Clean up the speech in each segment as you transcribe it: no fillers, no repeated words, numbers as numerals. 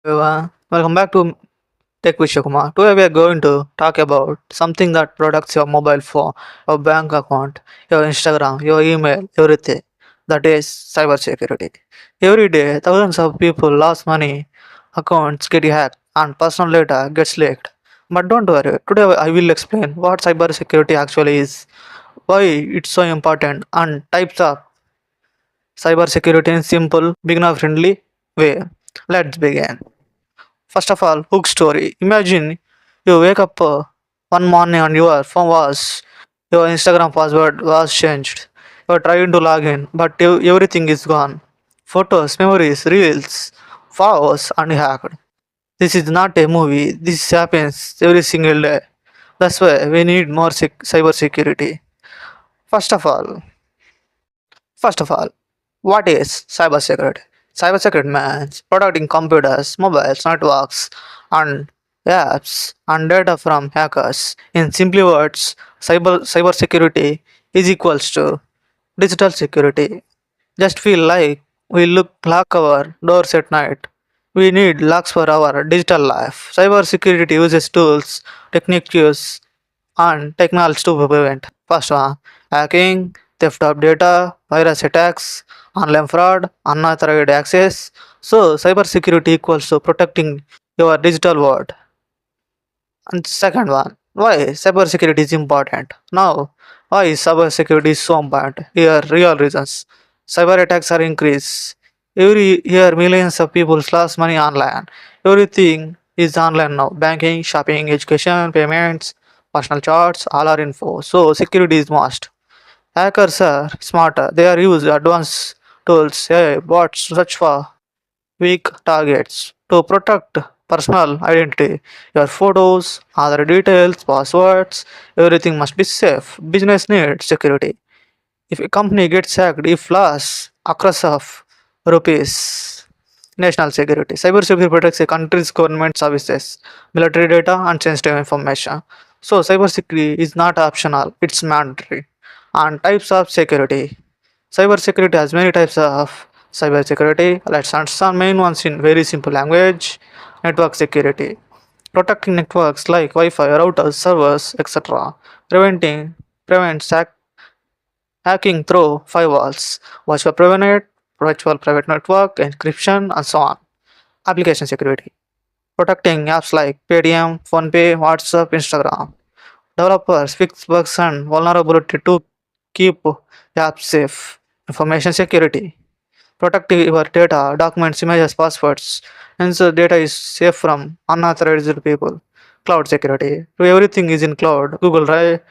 Everyone, welcome back to Tech with Kumar. Today we are going to talk about something that protects your mobile phone, your bank account, your Instagram, your email, everything. That is cybersecurity. Every day, thousands of people lose money, accounts get hacked, and personal data gets leaked. But don't worry, today I will explain what cybersecurity actually is, why it's so important, and types of cybersecurity in simple, beginner-friendly way. Let's begin. First of all, hook story. Imagine you wake up one morning and your Instagram password was changed. You are trying to log in, but everything is gone. Photos, memories, reels, files, and hacked. This is not a movie. This happens every single day. That's why we need more cyber security. First of all, First of all, what is cybersecurity? Cybersecurity means protecting computers, mobiles, networks, and apps and data from hackers. In simple words, cybersecurity is equals to digital security. Just feel like we lock our doors at night. We need locks for our digital life. Cybersecurity uses tools, techniques, and technology to prevent. First one, hacking, theft of data, virus attacks, online fraud, unauthorized access. So cybersecurity equals to protecting your digital world. And second one, why cybersecurity is important? Now, why is cybersecurity so important? Here, real reasons. Cyber attacks are increased. Every year, millions of people lose money online. Everything is online now. Banking, shopping, education, payments, personal charts, all are info. So, security is must. Hackers are smarter. They are use advanced tools, AI, bots, search for weak targets to protect personal identity. Your photos, other details, passwords, everything must be safe. Business needs security. If a company gets hacked, if loss across of rupees, national security. Cybersecurity protects a country's government services, military data, and sensitive information. So, cybersecurity is not optional; it's mandatory. And types of security. Cybersecurity has many types of cybersecurity. Let's understand main ones in very simple language. Network security. Protecting networks like Wi-Fi, routers, servers, etc. Prevents hacking through firewalls, virtual private network, encryption, and so on. Application security. Protecting apps like Paytm, PhonePe, WhatsApp, Instagram. Developers fix bugs and vulnerability to keep apps safe. Information security. Protect your data, documents, images, passwords. Ensure data is safe from unauthorized people. Cloud security. Everything is in cloud. Google Drive,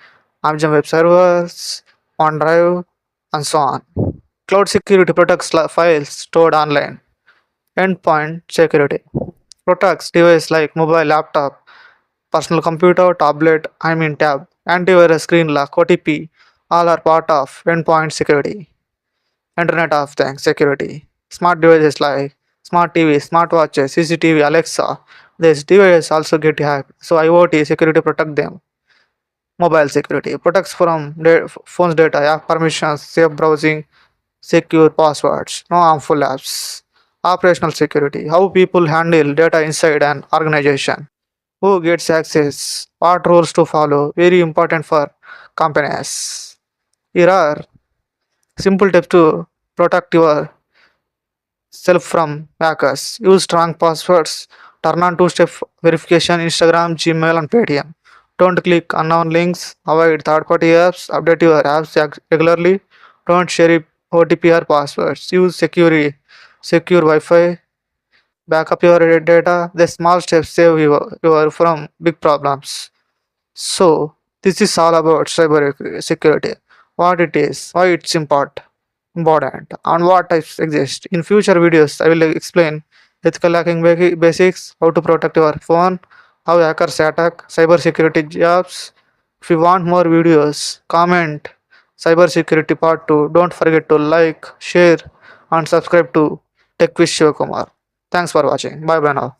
Amazon Web Servers, OneDrive, and so on. Cloud security protects files stored online. Endpoint security protects devices like mobile, laptop, personal computer, tablet, tab, antivirus, screen lock, OTP, all are part of endpoint security. Internet of Things security. Smart devices like smart TV, smartwatches, CCTV, Alexa. These devices also get hacked, so IoT security protect them. Mobile security protects from phone's data, app permissions, safe browsing, secure passwords, no harmful apps. Operational security how people handle data inside an organization. Who gets access? What rules to follow? Very important for companies. Here are simple tips to protect yourself from hackers. Use strong passwords. Turn on two-step verification Instagram, Gmail, and Paytm. Don't click unknown links. Avoid third-party apps. Update your apps regularly. Don't share OTP or passwords. Use secure Wi-Fi. Backup your data. The small steps save you from big problems. So, this is all about cyber security. What it is, why it's important, and what types exist. In future videos, I will explain ethical hacking basics, how to protect your phone, how hackers attack, cybersecurity jobs. If you want more videos, comment cybersecurity part 2. Don't forget to like, share, and subscribe to Tech with Shivakumar. Thanks for watching. Bye bye now.